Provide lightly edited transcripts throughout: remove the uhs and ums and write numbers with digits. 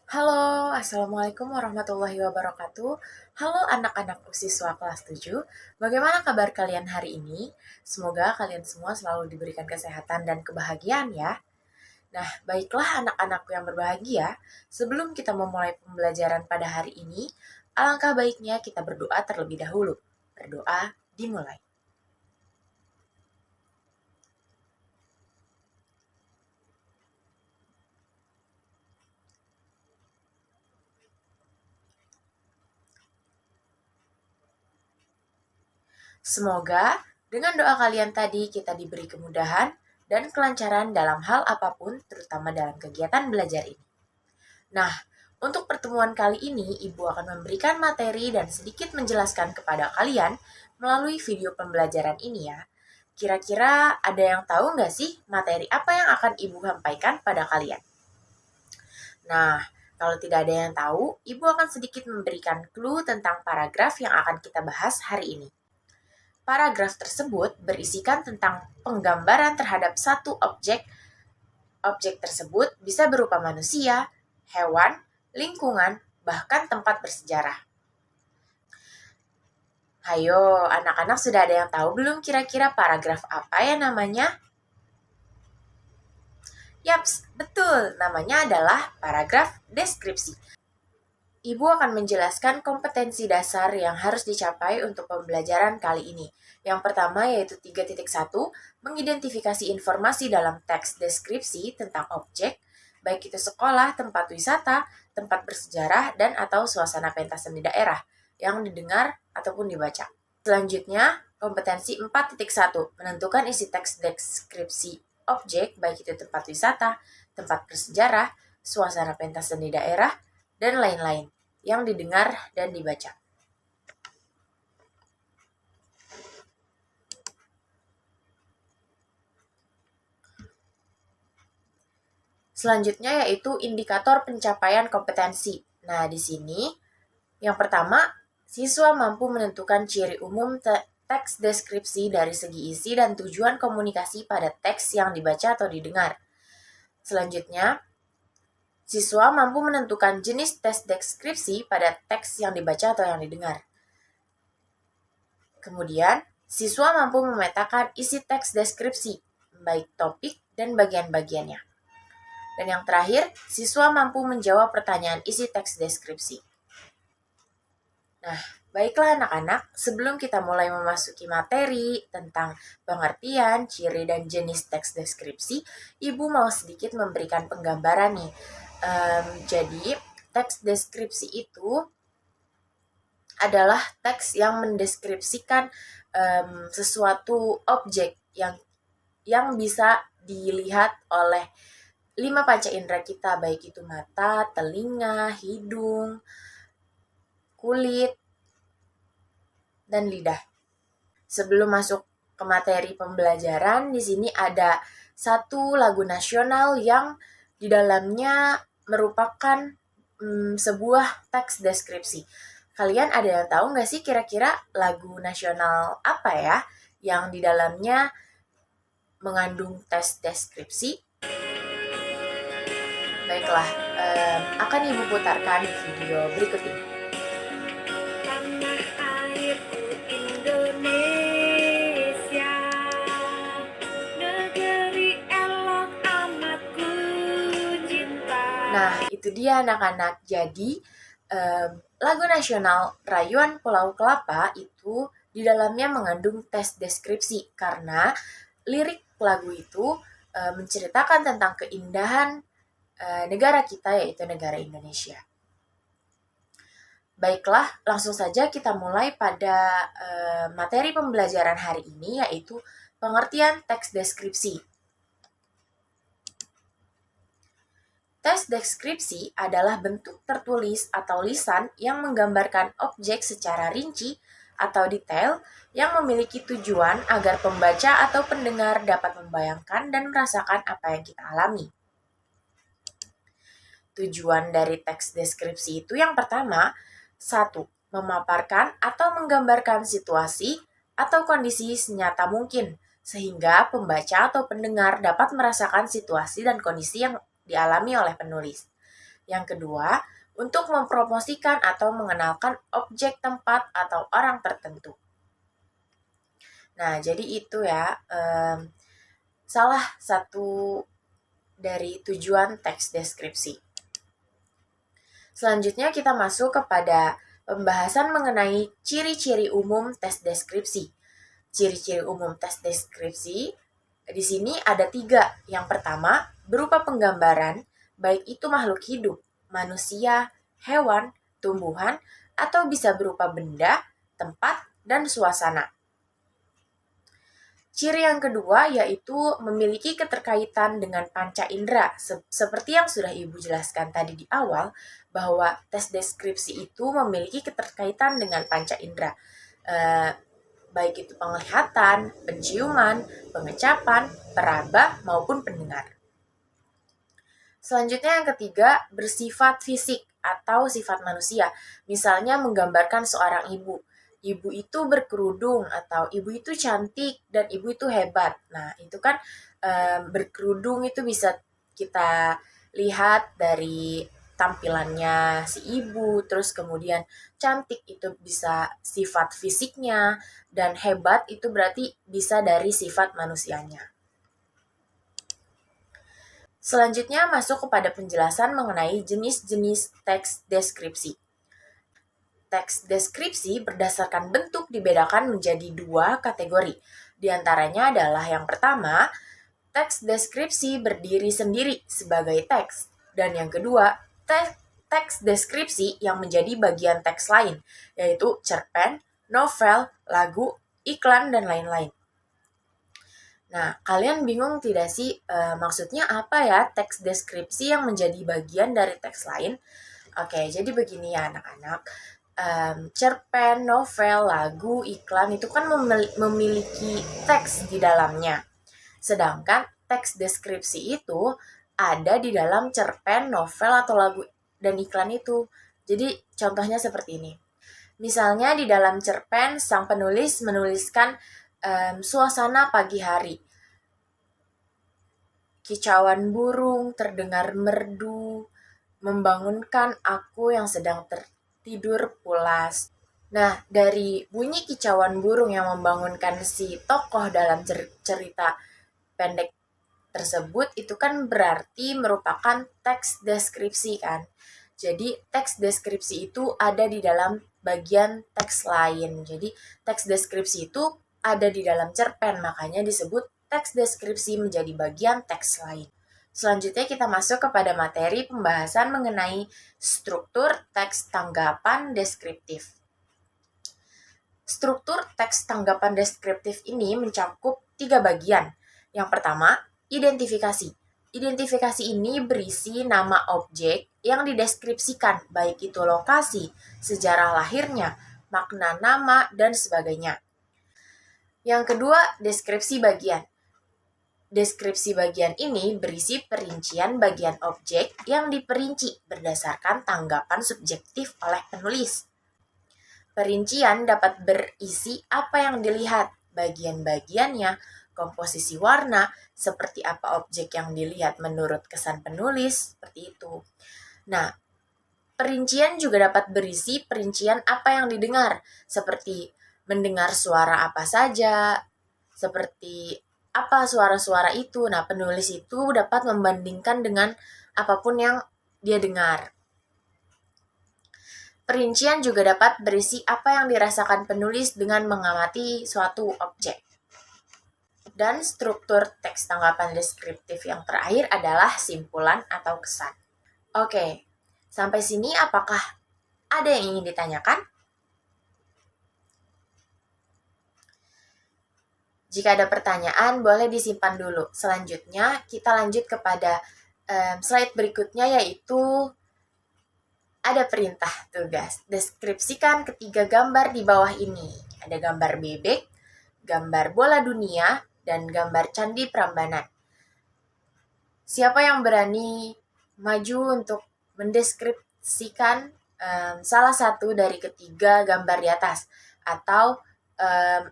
Halo, Assalamualaikum warahmatullahi wabarakatuh. Halo anak-anakku siswa kelas 7. Bagaimana kabar kalian hari ini? Semoga kalian semua selalu diberikan kesehatan dan kebahagiaan ya. Nah, baiklah anak-anakku yang berbahagia, sebelum kita memulai pembelajaran pada hari ini, alangkah baiknya kita berdoa terlebih dahulu. Berdoa dimulai. Semoga dengan doa kalian tadi kita diberi kemudahan dan kelancaran dalam hal apapun, terutama dalam kegiatan belajar ini. Nah, untuk pertemuan kali ini, Ibu akan memberikan materi dan sedikit menjelaskan kepada kalian melalui video pembelajaran ini ya. Kira-kira ada yang tahu nggak sih materi apa yang akan Ibu sampaikan pada kalian? Nah, kalau tidak ada yang tahu, Ibu akan sedikit memberikan clue tentang paragraf yang akan kita bahas hari ini. Paragraf tersebut berisikan tentang penggambaran terhadap satu objek. Objek tersebut bisa berupa manusia, hewan, lingkungan, bahkan tempat bersejarah. Hayo, anak-anak sudah ada yang tahu belum kira-kira paragraf apa ya namanya? Yaps, betul. Namanya adalah paragraf deskripsi. Ibu akan menjelaskan kompetensi dasar yang harus dicapai untuk pembelajaran kali ini. Yang pertama yaitu 3.1, mengidentifikasi informasi dalam teks deskripsi tentang objek, baik itu sekolah, tempat wisata, tempat bersejarah, dan atau suasana pentas seni daerah yang didengar ataupun dibaca. Selanjutnya, kompetensi 4.1, menentukan isi teks deskripsi objek, baik itu tempat wisata, tempat bersejarah, suasana pentas seni daerah, dan lain-lain yang didengar dan dibaca. Selanjutnya yaitu indikator pencapaian kompetensi. Nah, di sini yang pertama, siswa mampu menentukan ciri umum teks deskripsi dari segi isi dan tujuan komunikasi pada teks yang dibaca atau didengar. Selanjutnya, siswa mampu menentukan jenis teks deskripsi pada teks yang dibaca atau yang didengar. Kemudian, siswa mampu memetakan isi teks deskripsi, baik topik dan bagian-bagiannya. Dan yang terakhir, siswa mampu menjawab pertanyaan isi teks deskripsi. Nah, baiklah anak-anak, sebelum kita mulai memasuki materi tentang pengertian, ciri, dan jenis teks deskripsi, Ibu mau sedikit memberikan penggambaran nih. Jadi, teks deskripsi itu adalah teks yang mendeskripsikan sesuatu objek yang bisa dilihat oleh 5 panca indera kita, baik itu mata, telinga, hidung, kulit, dan lidah. Sebelum masuk ke materi pembelajaran, di sini ada satu lagu nasional yang di dalamnya merupakan sebuah teks deskripsi. Kalian ada yang tahu nggak sih kira-kira lagu nasional apa ya yang di dalamnya mengandung teks deskripsi? Baiklah, akan Ibu putarkan video berikut ini. Tanah airku Indonesia, negeri elok amat ku cinta. Nah, itu dia anak-anak. Jadi, lagu nasional Rayuan Pulau Kelapa itu di dalamnya mengandung teks deskripsi karena lirik lagu itu menceritakan tentang keindahan negara kita, yaitu negara Indonesia. Baiklah, langsung saja kita mulai pada materi pembelajaran hari ini, yaitu pengertian teks deskripsi. Teks deskripsi adalah bentuk tertulis atau lisan yang menggambarkan objek secara rinci atau detail yang memiliki tujuan agar pembaca atau pendengar dapat membayangkan dan merasakan apa yang kita alami. Tujuan dari teks deskripsi itu yang pertama, 1. Memaparkan atau menggambarkan situasi atau kondisi senyata mungkin, sehingga pembaca atau pendengar dapat merasakan situasi dan kondisi yang dialami oleh penulis. Yang kedua, untuk mempromosikan atau mengenalkan objek, tempat, atau orang tertentu. Nah, jadi itu ya salah satu dari tujuan teks deskripsi. Selanjutnya kita masuk kepada pembahasan mengenai ciri-ciri umum tes deskripsi. Ciri-ciri umum tes deskripsi di sini ada 3. Yang pertama, berupa penggambaran, baik itu makhluk hidup, manusia, hewan, tumbuhan, atau bisa berupa benda, tempat, dan suasana. Ciri yang kedua yaitu memiliki keterkaitan dengan panca indera. Seperti yang sudah Ibu jelaskan tadi di awal, bahwa tes deskripsi itu memiliki keterkaitan dengan panca indera. Baik itu penglihatan, penciuman, pengecapan, peraba, maupun pendengar. Selanjutnya yang ketiga, bersifat fisik atau sifat manusia. Misalnya menggambarkan seorang ibu. Ibu itu berkerudung atau ibu itu cantik dan ibu itu hebat. Nah, itu kan berkerudung itu bisa kita lihat dari tampilannya si ibu, terus kemudian cantik itu bisa sifat fisiknya, dan hebat itu berarti bisa dari sifat manusianya. Selanjutnya masuk kepada penjelasan mengenai jenis-jenis teks deskripsi. Teks deskripsi berdasarkan bentuk dibedakan menjadi 2 kategori. Di antaranya adalah yang pertama, teks deskripsi berdiri sendiri sebagai teks. Dan yang kedua, teks deskripsi yang menjadi bagian teks lain, yaitu cerpen, novel, lagu, iklan, dan lain-lain. Nah, kalian bingung tidak sih maksudnya apa ya teks deskripsi yang menjadi bagian dari teks lain? Oke, jadi begini ya anak-anak. Cerpen, novel, lagu, iklan itu kan memiliki teks di dalamnya. Sedangkan teks deskripsi itu ada di dalam cerpen, novel, atau lagu dan iklan itu. Jadi contohnya seperti ini. Misalnya di dalam cerpen, sang penulis menuliskan suasana pagi hari. Kicauan burung terdengar merdu, membangunkan aku yang sedang tertidur pulas. Nah, dari bunyi kicauan burung yang membangunkan si tokoh dalam cerita pendek tersebut, itu kan berarti merupakan teks deskripsi kan. Jadi, teks deskripsi itu ada di dalam bagian teks lain. Jadi, teks deskripsi itu ada di dalam cerpen, makanya disebut teks deskripsi menjadi bagian teks lain. Selanjutnya kita masuk kepada materi pembahasan mengenai struktur teks tanggapan deskriptif. Struktur teks tanggapan deskriptif ini mencakup 3 bagian. Yang pertama, identifikasi. Identifikasi ini berisi nama objek yang dideskripsikan, baik itu lokasi, sejarah lahirnya, makna nama, dan sebagainya. Yang kedua, deskripsi bagian. Deskripsi bagian ini berisi perincian bagian objek yang diperinci berdasarkan tanggapan subjektif oleh penulis. Perincian dapat berisi apa yang dilihat, bagian-bagiannya, komposisi warna, seperti apa objek yang dilihat menurut kesan penulis, seperti itu. Nah, perincian juga dapat berisi perincian apa yang didengar, seperti mendengar suara apa saja, seperti apa suara-suara itu. Nah, penulis itu dapat membandingkan dengan apapun yang dia dengar. Perincian juga dapat berisi apa yang dirasakan penulis dengan mengamati suatu objek. Dan struktur teks tanggapan deskriptif yang terakhir adalah simpulan atau kesan. Oke, sampai sini apakah ada yang ingin ditanyakan? Jika ada pertanyaan, boleh disimpan dulu. Selanjutnya, kita lanjut kepada slide berikutnya, yaitu ada perintah tugas. Deskripsikan ketiga gambar di bawah ini. Ada gambar bebek, gambar bola dunia, dan gambar candi Prambanan. Siapa yang berani maju untuk mendeskripsikan salah satu dari ketiga gambar di atas? Atau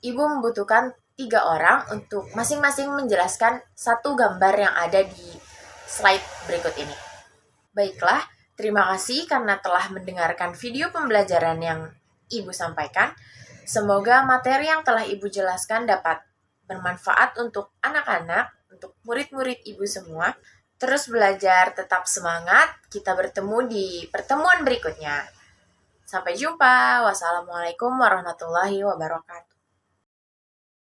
Ibu membutuhkan 3 orang untuk masing-masing menjelaskan satu gambar yang ada di slide berikut ini. Baiklah, Terima kasih karena telah mendengarkan video pembelajaran yang Ibu sampaikan. Semoga materi yang telah Ibu jelaskan dapat bermanfaat untuk anak-anak, untuk murid-murid Ibu semua. Terus belajar, tetap semangat. Kita bertemu di pertemuan berikutnya. Sampai jumpa. Wassalamualaikum warahmatullahi wabarakatuh.